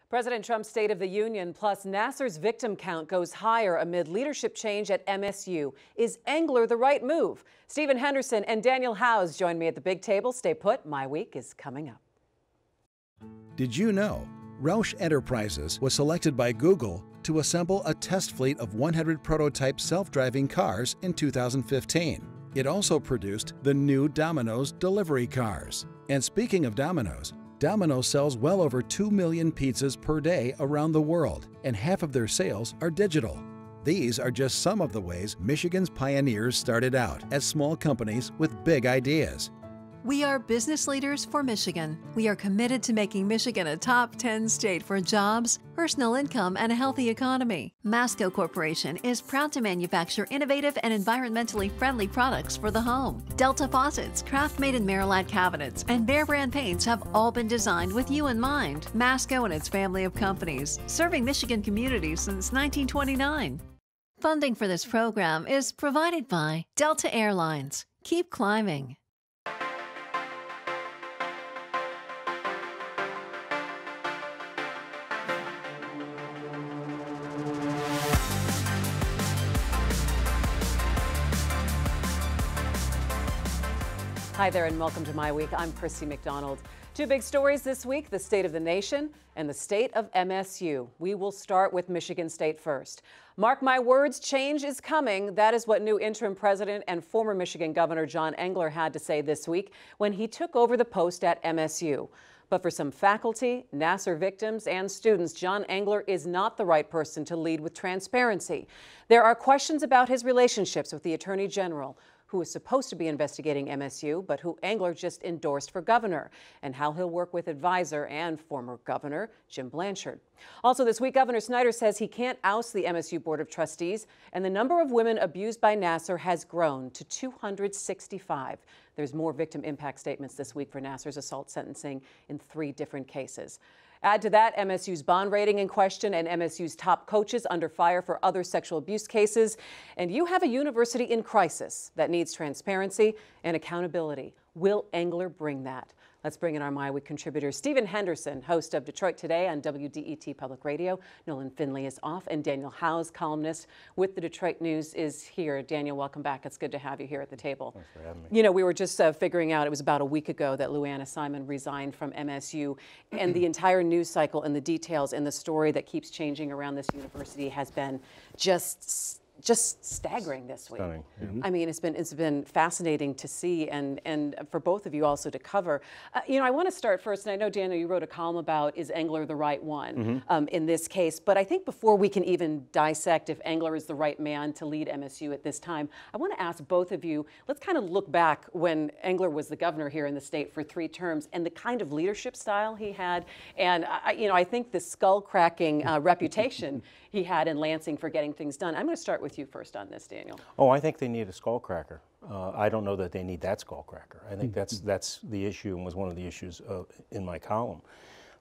President Trump's State of the Union plus Nassar's victim count goes higher amid leadership change at MSU. Is Engler the right move? Stephen Henderson and Daniel Howes join me at the big table. Stay put. MiWeek is coming up. Did you know Roush Enterprises was selected by Google to assemble a test fleet of 100 prototype self-driving cars in 2015? It also produced the new Domino's delivery cars. And speaking of Domino's sells well over 2 million pizzas per day around the world, and half of their sales are digital. These are just some of the ways Michigan's pioneers started out as small companies with big ideas. We are business leaders for Michigan. We are committed to making Michigan a top 10 state for jobs, personal income, and a healthy economy. Masco Corporation is proud to manufacture innovative and environmentally friendly products for the home. Delta faucets, Kraft Made in Maryland cabinets, and Behr brand paints have all been designed with you in mind. Masco and its family of companies, serving Michigan communities since 1929. Funding for this program is provided by Delta Airlines. Keep climbing. Hi there and welcome to MiWeek. I'm Christy McDonald. Two big stories this week, the state of the nation and the state of MSU. We will start with Michigan State first. Mark my words, change is coming. That is what new interim president and former Michigan Governor John Engler had to say this week when he took over the post at MSU. But for some faculty, Nassar victims, and students, John Engler is not the right person to lead with transparency. There are questions about his relationships with the Attorney General, who is supposed to be investigating MSU, but who Engler just endorsed for governor, and how he'll work with advisor and former governor Jim Blanchard. Also this week, Governor Snyder says he can't oust the MSU Board of Trustees, and the number of women abused by Nassar has grown to 265. There's more victim impact statements this week for Nassar's assault sentencing in 3 different cases. Add to that MSU's bond rating in question and MSU's top coaches under fire for other sexual abuse cases. And you have a university in crisis that needs transparency and accountability. Will Engler bring that? Let's bring in our MiWeek contributor, Stephen Henderson, host of Detroit Today on WDET Public Radio. Nolan Finley is off, and Daniel Howes, columnist with the Detroit News, is here. Daniel, welcome back. It's good to have you here at the table. Thanks for having me. You know, we were just figuring out, it was about a week ago that Luanna Simon resigned from MSU, and the entire news cycle and the details and the story that keeps changing around this university has been just staggering this week. Stunning. Mm-hmm. I mean, it's been fascinating to see and for both of you also to cover. You know, I want to start first, and I know, Daniel, you wrote a column about is Engler the right one in this case, but I think before we can even dissect if Engler is the right man to lead MSU at this time, I want to ask both of you, let's kind of look back when Engler was the governor here in the state for 3 terms and the kind of leadership style he had, and you know, I think the skull-cracking reputation he had in Lansing for getting things done. I'm going to start with you first on this, Daniel. Oh, I think they need a skullcracker. I don't know that they need that skullcracker. I think that's the issue and was one of the issues in my column.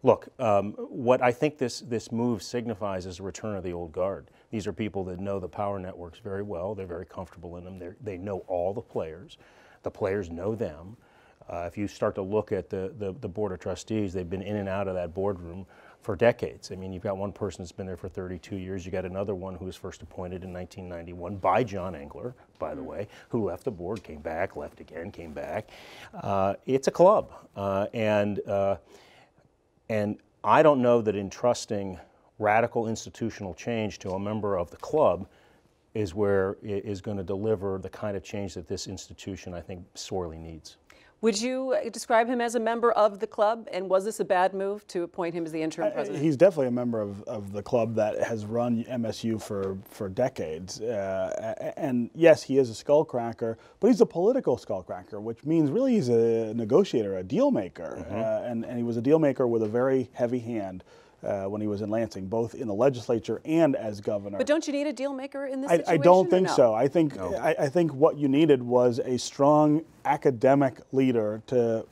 Look, what I think this move signifies is a return of the old guard. These are people that know the power networks very well. They're very comfortable in them. They know all the players. The players know them. If you start to look at the Board of Trustees, they've been in and out of that boardroom for decades. I mean, you've got one person that's been there for 32 years. You got another one who was first appointed in 1991 by John Engler, by the way, who left the board, came back, left again, came back. It's a club, and I don't know that entrusting radical institutional change to a member of the club is where it is going to deliver the kind of change that this institution, I think, sorely needs. Would you describe him as a member of the club, and was this a bad move to appoint him as the interim president? He's definitely a member of the club that has run MSU for decades. And yes, he is a skullcracker, but he's a political skullcracker, which means really he's a negotiator, a deal maker. And he was a deal maker with a very heavy hand. When he was in Lansing, both in the legislature and as governor. But don't you need a deal maker in this situation? I don't think so. I think I think what you needed was a strong academic leader to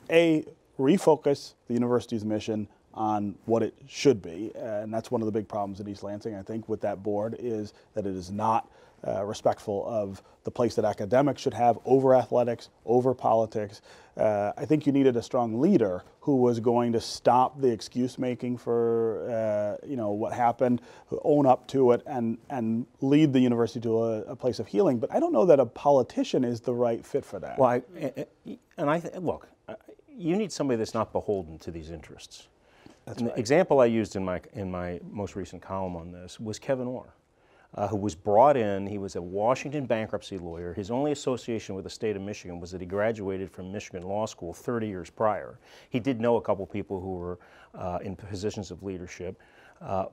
refocus the university's mission on what it should be. And that's one of the big problems in East Lansing, I think, with that board, is that it is not respectful of the place that academics should have over athletics, over politics. I think you needed a strong leader who was going to stop the excuse making for what happened, who own up to it, and lead the university to a place of healing. But I don't know that a politician is the right fit for that. Well, look, you need somebody that's not beholden to these interests. That's and right. The example I used in my most recent column on this was Kevin Orr, who was brought in. He was a Washington bankruptcy lawyer. His only association with the state of Michigan was that he graduated from Michigan Law School 30 years prior. He did know a couple people who were in positions of leadership,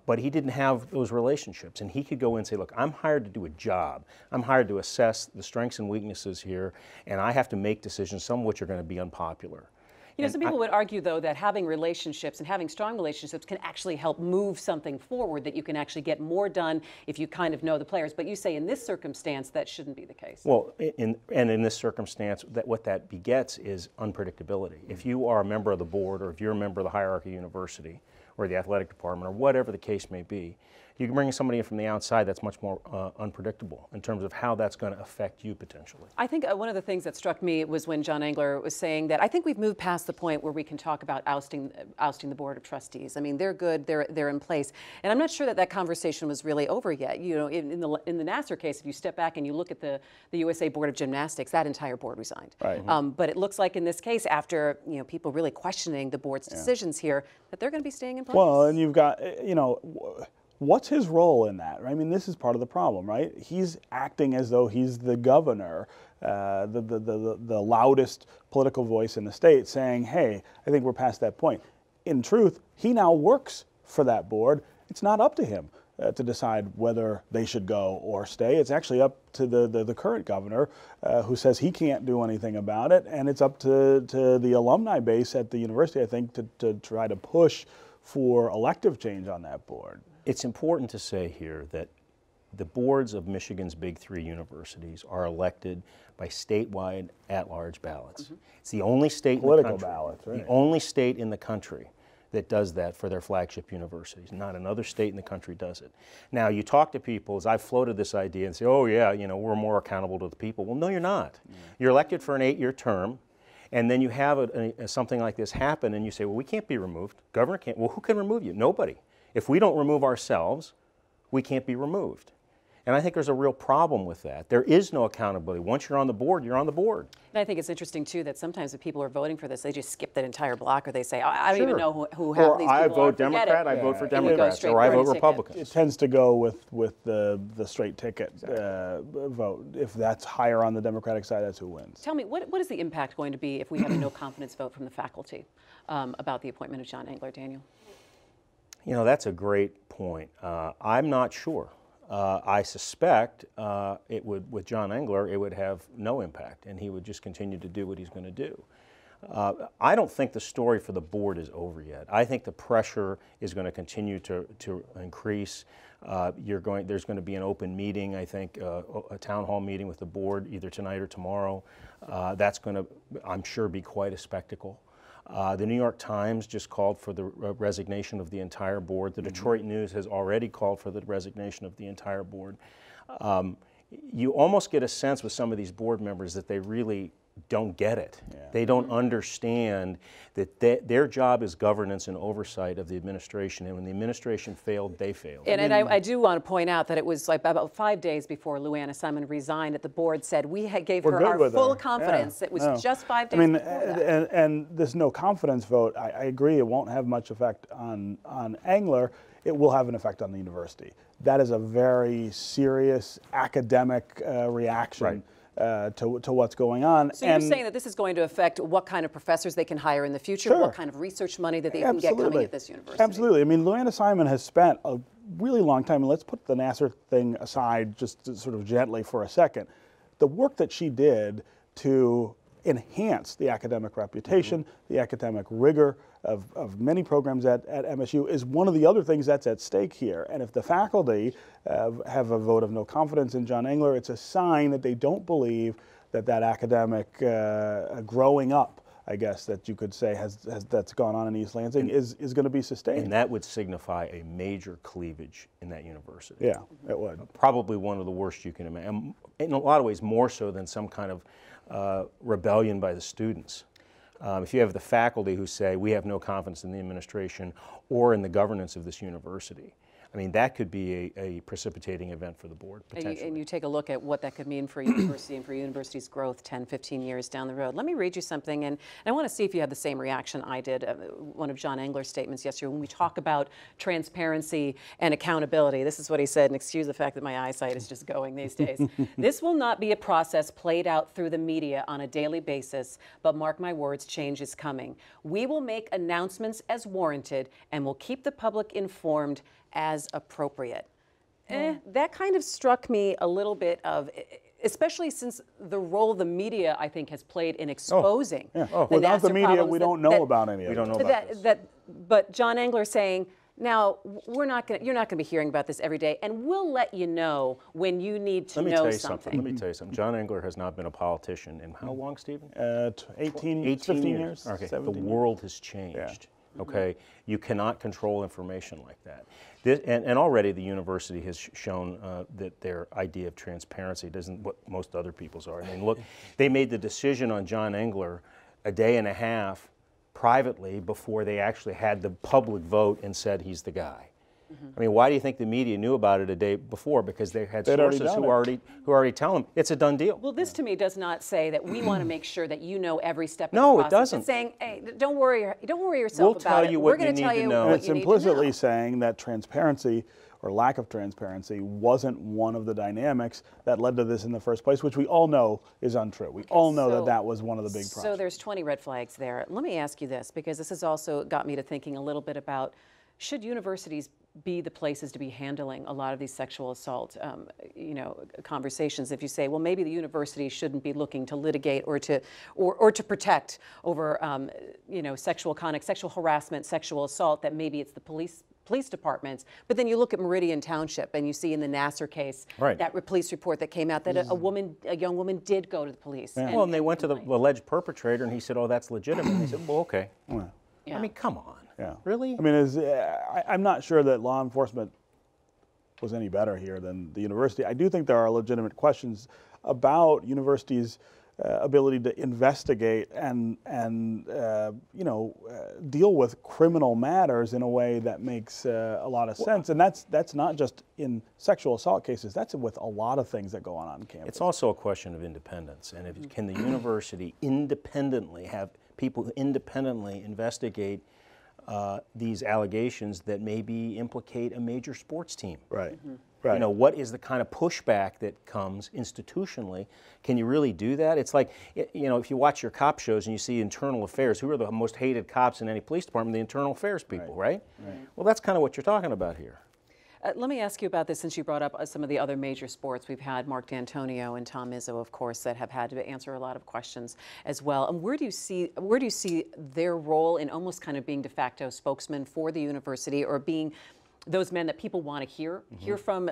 but he didn't have those relationships. And he could go in and say, look, I'm hired to do a job. I'm hired to assess the strengths and weaknesses here, and I have to make decisions, some of which are going to be unpopular. You know, some people would argue, though, that having relationships and having strong relationships can actually help move something forward, that you can actually get more done if you kind of know the players. But you say in this circumstance, that shouldn't be the case. Well, in this circumstance, what that begets is unpredictability. If you are a member of the board, or if you're a member of the hierarchy university, or the athletic department, or whatever the case may be, you can bring somebody in from the outside that's much more unpredictable in terms of how that's going to affect you potentially. I think one of the things that struck me was when John Engler was saying that I think we've moved past the point where we can talk about ousting the board of trustees. I mean, they're good, they're in place, and I'm not sure that conversation was really over yet. You know, in the Nassar case, if you step back and you look at the USA Board of Gymnastics, that entire board resigned. Right. But it looks like in this case, after people really questioning the board's decisions here, that they're going to be staying in place. Well, and you've got what's his role in that? I mean, this is part of the problem, right? He's acting as though he's the governor, the loudest political voice in the state, saying, hey, I think we're past that point. In truth, he now works for that board. It's not up to him to decide whether they should go or stay. It's actually up to the current governor, who says he can't do anything about it, and it's up to the alumni base at the university, I think, to try to push for elective change on that board. It's important to say here that the boards of Michigan's big three universities are elected by statewide at-large ballots. Mm-hmm. It's the only state in the country, ballots, right. The only state in the country that does that for their flagship universities. Not another state in the country does it. Now, you talk to people, as I've floated this idea, and say, oh yeah, we're more accountable to the people. Well, no, you're not. Yeah. You're elected for an 8-year term, and then you have something like this happen, and you say, well, we can't be removed. Governor can't. Well, who can remove you? Nobody. If we don't remove ourselves, we can't be removed. And I think there's a real problem with that. There is no accountability. Once you're on the board, you're on the board. And I think it's interesting, too, that sometimes if people are voting for this, they just skip that entire block, or they say, I don't even know who half these people are. I vote Democrat, I vote for Democrats, or I vote Republicans. It tends to go with the straight ticket vote. If that's higher on the Democratic side, that's who wins. Tell me, what is the impact going to be if we have a no confidence vote from the faculty about the appointment of John Engler, Daniel? That's a great point. I'm not sure. I suspect it would, with John Engler, it would have no impact, and he would just continue to do what he's going to do. I don't think the story for the board is over yet. I think the pressure is going to continue to increase. There's going to be an open meeting, I think, a town hall meeting with the board either tonight or tomorrow. That's going to, I'm sure, be quite a spectacle. The New York Times just called for the resignation of the entire board. The Detroit News has already called for the resignation of the entire board. You almost get a sense with some of these board members that they really don't get it. Yeah. They don't understand that their job is governance and oversight of the administration, and when the administration failed, they failed. And I do want to point out that it was like about 5 days before Luanna Simon resigned that the board said we gave her our full confidence. Yeah. It was just 5 days before that. And this no confidence vote, I agree, it won't have much effect on Engler. It will have an effect on the university. That is a very serious academic reaction. Right. To what's going on. So you're saying that this is going to affect what kind of professors they can hire in the future, sure. What kind of research money that they can get coming at this university? Absolutely. I mean, Luanna Simon has spent a really long time, and let's put the Nassar thing aside just sort of gently for a second. The work that she did to enhance the academic reputation, the academic rigor of many programs at MSU is one of the other things that's at stake here. And if the faculty have a vote of no confidence in John Engler, it's a sign that they don't believe that academic growing up I guess, that you could say that's gone on in East Lansing is going to be sustained. And that would signify a major cleavage in that university. Yeah, it would. Probably one of the worst you can imagine. In a lot of ways, more so than some kind of rebellion by the students. If you have the faculty who say, we have no confidence in the administration or in the governance of this university, I mean, that could be a precipitating event for the board, potentially. And you take a look at what that could mean for a university and for university's growth 10, 15 years down the road. Let me read you something, and I want to see if you had the same reaction I did. One of John Engler's statements yesterday, when we talk about transparency and accountability. This is what he said, and excuse the fact that my eyesight is just going these days. This will not be a process played out through the media on a daily basis, but mark my words, change is coming. We will make announcements as warranted, and will keep the public informed as appropriate. That kind of struck me a little bit of, especially since the role the media, I think, has played in exposing. Without the media, we don't know about any of it. We don't know about this. But John Engler saying, now, you're not going to be hearing about this every day, and we'll let you know when you need to know something. Let me tell you something. John Engler has not been a politician in how long, Stephen? 15 years. Okay, the world has changed. Yeah. Okay, you cannot control information like that. And already the university has shown that their idea of transparency isn't what most other people's are. I mean, look, they made the decision on John Engler a day and a half privately before they actually had the public vote and said he's the guy. I mean, why do you think the media knew about it a day before? Because they had sources who already tell them it's a done deal. Well, this to me does not say that we want to make sure that you know every step of the process. No, it doesn't. It's saying, hey, don't worry yourself about it. We're going to tell you what you need to know. It's implicitly saying that transparency or lack of transparency wasn't one of the dynamics that led to this in the first place, which we all know is untrue. We all know that was one of the big problems. So there's 20 red flags there. Let me ask you this, because this has also got me to thinking a little bit about, should universities be the places to be handling a lot of these sexual assault, conversations? If you say, well, maybe the university shouldn't be looking to litigate or to protect over, sexual conduct, sexual harassment, sexual assault, that maybe it's the police departments. But then you look at Meridian Township and you see in the Nassar case, that police report that came out that a young woman did go to the police. Yeah. And they went to the alleged perpetrator and he said, oh, that's legitimate. And they said, well, okay. Yeah. I mean, come on. Yeah. Really? I mean, I'm not sure that law enforcement was any better here than the university. I do think there are legitimate questions about universities' ability to investigate and deal with criminal matters in a way that makes a lot of sense. And that's not just in sexual assault cases. That's with a lot of things that go on campus. It's also a question of independence. And can the university independently have people who independently investigate these allegations that maybe implicate a major sports team? Right. Right. You know, what is the kind of pushback that comes institutionally? Can you really do that? It's like, you know, if you watch your cop shows and you see internal affairs, who are the most hated cops in any police department? The internal affairs people, right? Well, that's kind of what you're talking about here. Let me ask you about this, since you brought up some of the other major sports. We've had Mark D'Antonio and Tom Izzo, of course, that have had to answer a lot of questions as well. And where do you see their role in almost kind of being de facto spokesman for the university, or being those men that people want to hear from,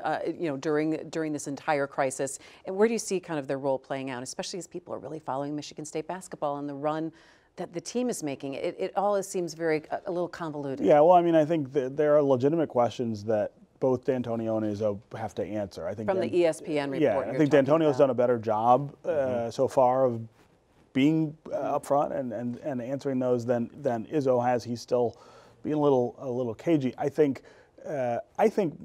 during this entire crisis? And where do you see kind of their role playing out, especially as people are really following Michigan State basketball and the run that the team is making? It all seems a little convoluted. Yeah, well, I mean, I think that there are legitimate questions that both D'Antonio and Izzo have to answer. I think from the ESPN report. Yeah, I think D'Antonio's done a better job so far of being upfront and answering those than Izzo has. He's still being a little cagey. I think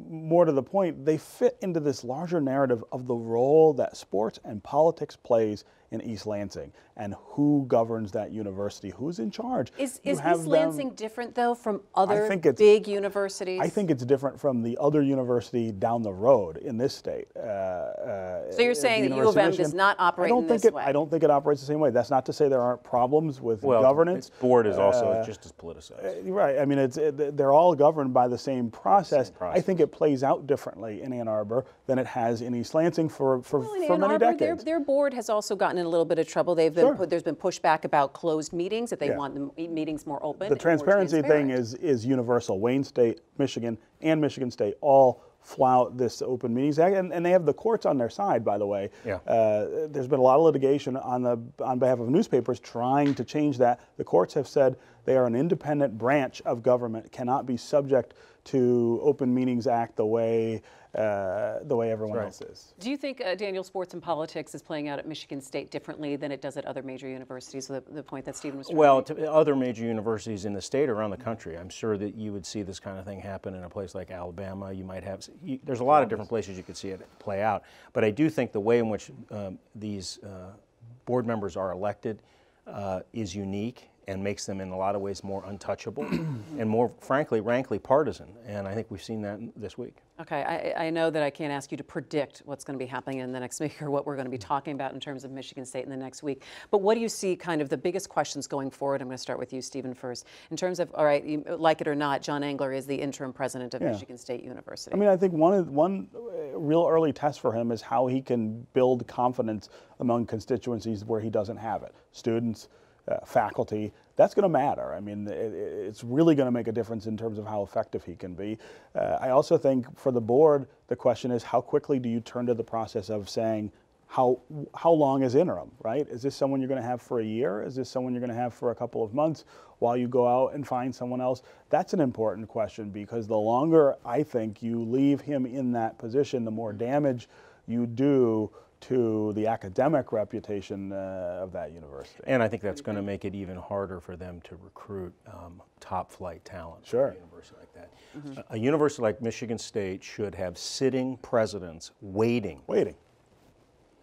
more to the point, they fit into this larger narrative of the role that sports and politics plays in East Lansing and who governs that university, who's in charge. Is East Lansing different, though, from other big universities? I think it's different from the other university down the road in this state. So you're saying that U of M does not operate in this way? I don't think it operates the same way. That's not to say there aren't problems with governance. Its board is also just as politicized. Right. I mean, they're all governed by the same process. I think it plays out differently in Ann Arbor than it has in East Lansing for many decades. Their board has also gotten in a little bit of trouble. There's been pushback about closed meetings, that they want the meetings more open. The transparency thing is universal. Wayne State, Michigan, and Michigan State all flout this Open Meetings Act, and they have the courts on their side, by the way. Yeah. There's been a lot of litigation on behalf of newspapers trying to change that. The courts have said they are an independent branch of government, cannot be subject to Open Meetings Act the way everyone else is. Do you think, Daniel, sports and politics is playing out at Michigan State differently than it does at other major universities, the point that Stephen was trying Well, to make? to other major universities in the state around the country, I'm sure that you would see this kind of thing happen in a place like Alabama. You might have, there's a lot of different places you could see it play out. But I do think the way in which these board members are elected is unique and makes them in a lot of ways more untouchable and more, frankly, rankly partisan. And I think we've seen that this week. Okay, I know that I can't ask you to predict what's going to be happening in the next week or what we're going to be talking about in terms of Michigan State in the next week. But what do you see kind of the biggest questions going forward? I'm going to start with you, Stephen, first. In terms of, all right, like it or not, John Engler is the interim president of Michigan State University. I mean, I think one real early test for him is how he can build confidence among constituencies where he doesn't have it. Students, faculty, that's going to matter. I mean, it's really going to make a difference in terms of how effective he can be. I also think for the board, the question is how quickly do you turn to the process of saying, how long is interim, right? Is this someone you're going to have for a year? Is this someone you're going to have for a couple of months while you go out and find someone else? That's an important question, because the longer I think you leave him in that position, the more damage you do to the academic reputation of that university. And I think that's going to make it even harder for them to recruit top flight talent. Sure. At a university like that. A university like Michigan State should have sitting presidents waiting,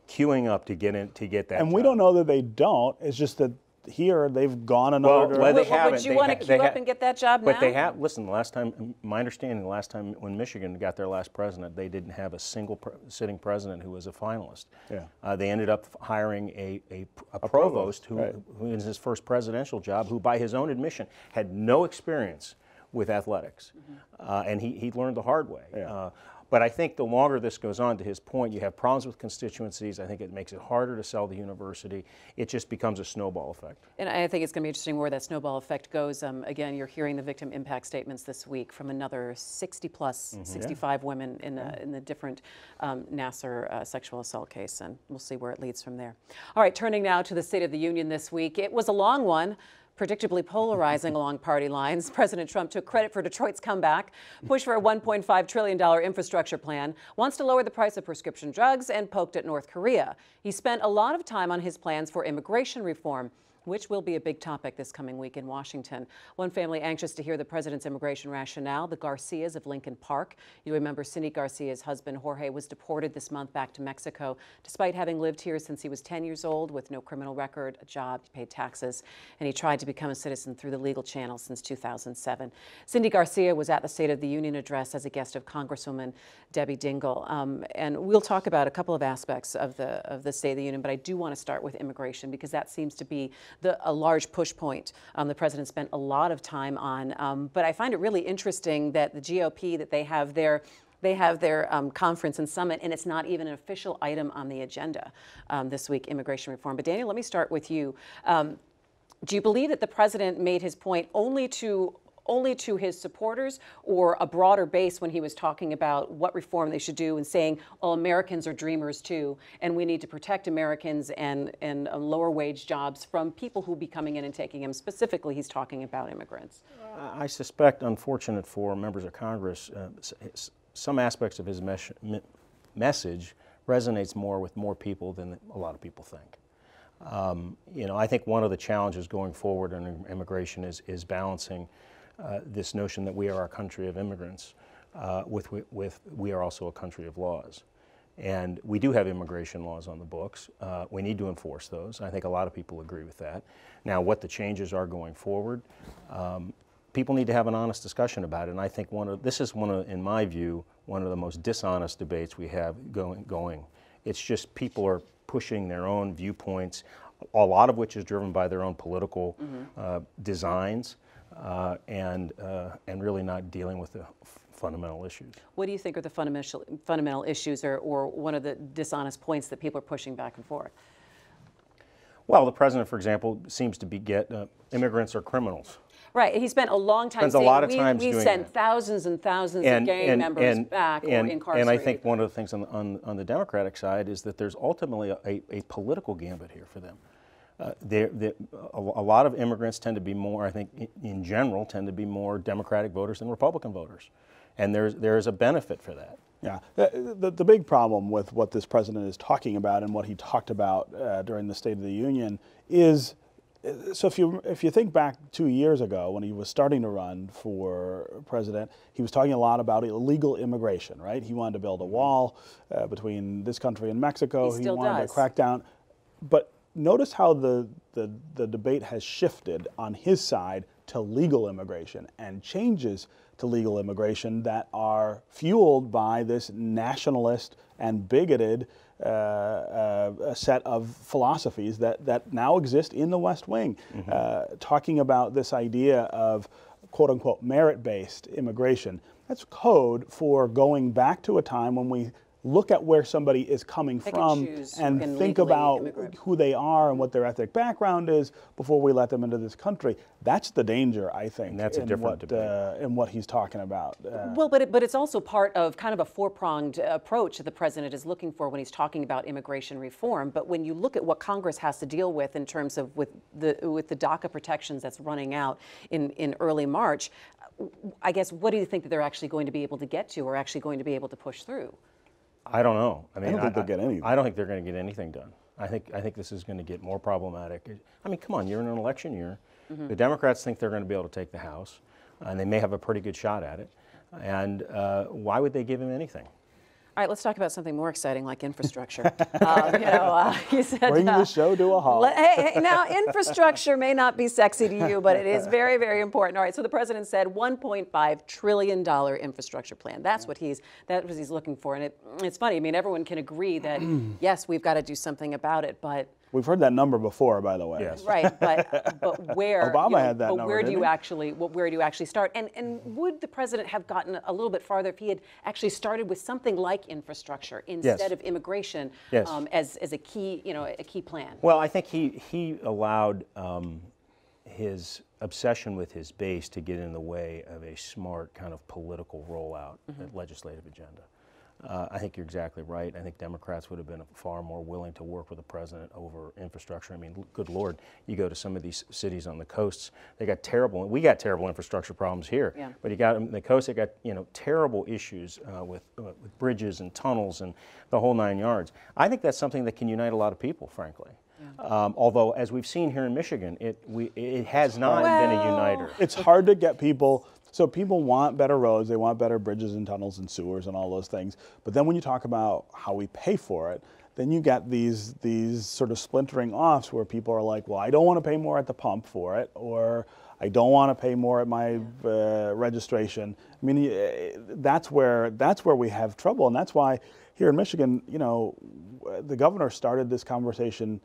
queuing up to get that. And job. we don't know that they don't. It's just that here they've gone another well, they direction. haven't. Would you want to queue up and get that job But now? they have, listen, the last time, my understanding, the last time when Michigan got their last president, they didn't have a single sitting president who was a finalist. Yeah. They ended up hiring a provost who in his first presidential job, who by his own admission had no experience with athletics. And he learned the hard way. Yeah. But I think the longer this goes on, to his point, you have problems with constituencies. I think it makes it harder to sell the university. It just becomes a snowball effect. And I think it's going to be interesting where that snowball effect goes. Again, you're hearing the victim impact statements this week from another 60 plus, 65 women in the different Nassar sexual assault case, and we'll see where it leads from there. All right, turning now to the State of the Union this week. It was a long one, predictably polarizing along party lines. President Trump took credit for Detroit's comeback, pushed for a $1.5 trillion infrastructure plan, wants to lower the price of prescription drugs, and poked at North Korea. He spent a lot of time on his plans for immigration reform, which will be a big topic this coming week in Washington. One family anxious to hear the president's immigration rationale, the Garcias of Lincoln Park. You remember Cindy Garcia's husband, Jorge, was deported this month back to Mexico, despite having lived here since he was 10 years old with no criminal record, a job, he paid taxes, and he tried to become a citizen through the legal channel since 2007. Cindy Garcia was at the State of the Union address as a guest of Congresswoman Debbie Dingell. And we'll talk about a couple of aspects of the State of the Union, but I do want to start with immigration, because that seems to be a large push point the president spent a lot of time on. But I find it really interesting that the GOP, that they have their conference and summit, and it's not even an official item on the agenda this week, immigration reform. But Daniel, let me start with you. Do you believe that the president made his point only to his supporters, or a broader base when he was talking about what reform they should do and saying, well, Americans are dreamers too, and we need to protect Americans and lower wage jobs from people who be coming in and taking them? Specifically, he's talking about immigrants. I suspect, unfortunate for members of Congress, some aspects of his message resonates more with more people than a lot of people think. You know, I think one of the challenges going forward in immigration is balancing this notion that we are a country of immigrants with we are also a country of laws. And we do have immigration laws on the books. We need to enforce those. I think a lot of people agree with that. Now, what the changes are going forward, people need to have an honest discussion about it. And I think this is in my view, one of the most dishonest debates we have going. It's just people are pushing their own viewpoints, a lot of which is driven by their own political designs. And really not dealing with the fundamental issues. What do you think are the fundamental issues, or one of the dishonest points that people are pushing back and forth? Well, the president, for example, seems to get immigrants are criminals. Right. He spent a long time Spends a lot of time doing we sent that. thousands and thousands of gang members back or incarcerated. And I think one of the things on the Democratic side is that there's ultimately a political gambit here for them. A lot of immigrants tend to be more, I think, in general, tend to be more Democratic voters than Republican voters. And there's a benefit for that. Yeah, the big problem with what this president is talking about and what he talked about during the State of the Union is, so if you think back 2 years ago when he was starting to run for president, he was talking a lot about illegal immigration, right? He wanted to build a wall between this country and Mexico. He still wanted does. to crack down. But notice how the debate has shifted on his side to legal immigration and changes to legal immigration that are fueled by this nationalist and bigoted set of philosophies that now exist in the West Wing, talking about this idea of quote-unquote merit-based immigration. That's code for going back to a time when we look at where somebody is coming from and think about who they are and what their ethnic background is before we let them into this country. That's the danger, I think, and that's a different debate. In what he's talking about. Well, but it's also part of kind of a four-pronged approach that the president is looking for when he's talking about immigration reform. But when you look at what Congress has to deal with in terms of with the DACA protections that's running out in early March, I guess what do you think that they're actually going to be able to get to or actually going to be able to push through? I don't know. I mean, I don't think they'll get anything. I don't think they're going to get anything done. I think this is going to get more problematic. I mean, come on, you're in an election year. The Democrats think they're going to be able to take the House, and they may have a pretty good shot at it. And why would they give him anything? All right, let's talk about something more exciting like infrastructure. You said, bring the show to a halt. Hey, now infrastructure may not be sexy to you, but it is very, very important. All right, so the president said $1.5 trillion infrastructure plan. That's what he's looking for, and it's funny. I mean, everyone can agree that yes, we've got to do something about it, but. We've heard that number before, by the way. Yes. Right, but where? Obama had that number. Where do you actually start? And would the president have gotten a little bit farther if he had actually started with something like infrastructure instead of immigration as a key plan? Well, I think he allowed his obsession with his base to get in the way of a smart kind of political rollout, legislative agenda. I think you're exactly right. I think Democrats would have been far more willing to work with the president over infrastructure. I mean, good Lord, you go to some of these cities on the coasts, we got terrible infrastructure problems here. Yeah. But you got on the coast, they got terrible issues with bridges and tunnels and the whole 9 yards. I think that's something that can unite a lot of people, frankly. Yeah. Although, as we've seen here in Michigan, it has not been a uniter. It's hard to get people. So people want better roads, they want better bridges and tunnels and sewers and all those things. But then when you talk about how we pay for it, then you get these sort of splintering offs where people are like, well, I don't want to pay more at the pump for it, or I don't want to pay more at my registration. I mean, that's where we have trouble, and that's why here in Michigan, the governor started this conversation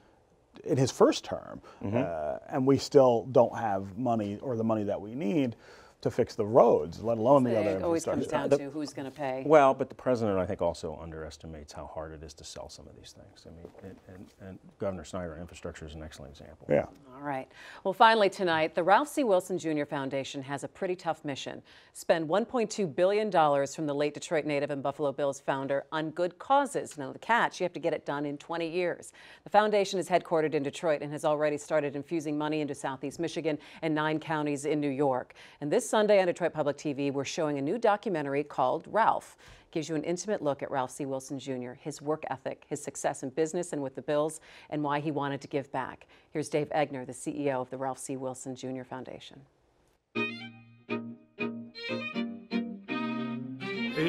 in his first term, and we still don't have money or the money that we need to fix the roads, let alone the other infrastructure. It always comes down to who's going to pay. Well, but the president, I think, also underestimates how hard it is to sell some of these things. I mean, and Governor Snyder, infrastructure is an excellent example. Yeah. All right. Well, finally tonight, the Ralph C. Wilson Jr. Foundation has a pretty tough mission. Spend $1.2 billion from the late Detroit native and Buffalo Bills founder on good causes. Now, the catch, you have to get it done in 20 years. The foundation is headquartered in Detroit and has already started infusing money into Southeast Michigan and 9 counties in New York. And this Sunday on Detroit Public TV, we're showing a new documentary called Ralph. It gives you an intimate look at Ralph C. Wilson Jr., his work ethic, his success in business and with the Bills, and why he wanted to give back. Here's Dave Engler, the CEO of the Ralph C. Wilson Jr. Foundation.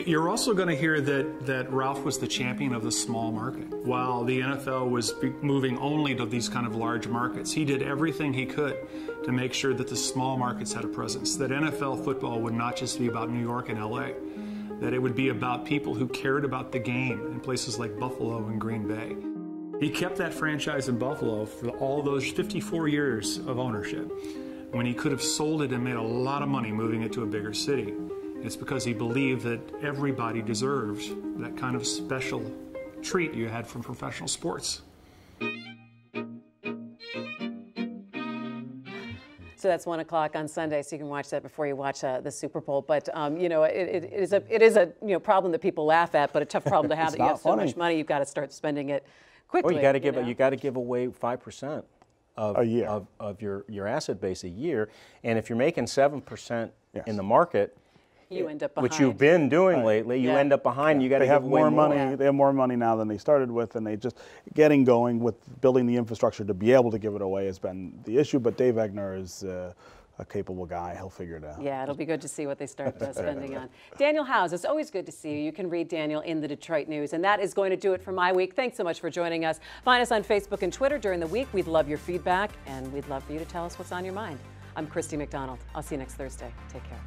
You're also going to hear that Ralph was the champion of the small market. While the NFL was moving only to these kind of large markets, he did everything he could to make sure that the small markets had a presence, that NFL football would not just be about New York and LA, that it would be about people who cared about the game in places like Buffalo and Green Bay. He kept that franchise in Buffalo for all those 54 years of ownership, when he could have sold it and made a lot of money moving it to a bigger city. It's because he believed that everybody deserves that kind of special treat you had from professional sports. So that's 1 o'clock on Sunday, so you can watch that before you watch the Super Bowl. But you know, it is a problem that people laugh at, but a tough problem to have. That you have so much money, you've got to start spending it quickly. Well, you got to give away 5% a year of your asset base a year, and if you're making 7% in the market, you end up behind. Which you've been doing lately. You end up behind. You got to have more money. They have more money now than they started with, and they just getting going with building the infrastructure to be able to give it away has been the issue. But Dave Engler is a capable guy. He'll figure it out. Yeah, it'll be good to see what they start spending on. Daniel Howes, it's always good to see you. You can read Daniel in the Detroit News. And that is going to do it for My Week. Thanks so much for joining us. Find us on Facebook and Twitter during the week. We'd love your feedback, and we'd love for you to tell us what's on your mind. I'm Christy McDonald. I'll see you next Thursday. Take care.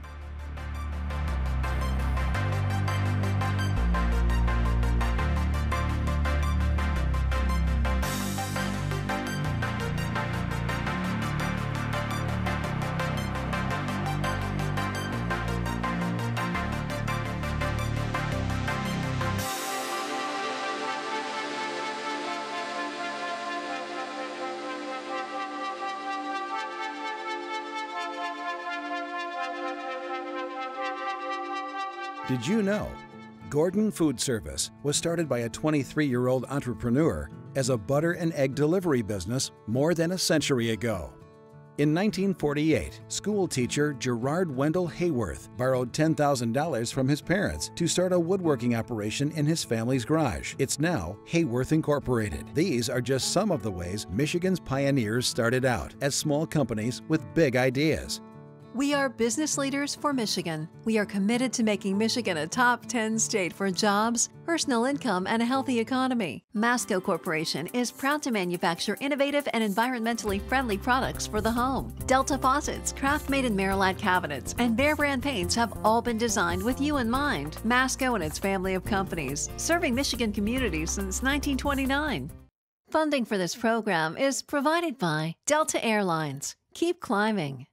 Did you know Gordon Food Service was started by a 23-year-old entrepreneur as a butter and egg delivery business more than a century ago? In 1948, school teacher Gerard Wendell Hayworth borrowed $10,000 from his parents to start a woodworking operation in his family's garage. It's now Hayworth Incorporated. These are just some of the ways Michigan's pioneers started out as small companies with big ideas. We are business leaders for Michigan. We are committed to making Michigan a top 10 state for jobs, personal income, and a healthy economy. Masco Corporation is proud to manufacture innovative and environmentally friendly products for the home. Delta faucets, craft-made in Merillat cabinets, and Behr brand paints have all been designed with you in mind. Masco and its family of companies, serving Michigan communities since 1929. Funding for this program is provided by Delta Airlines. Keep climbing.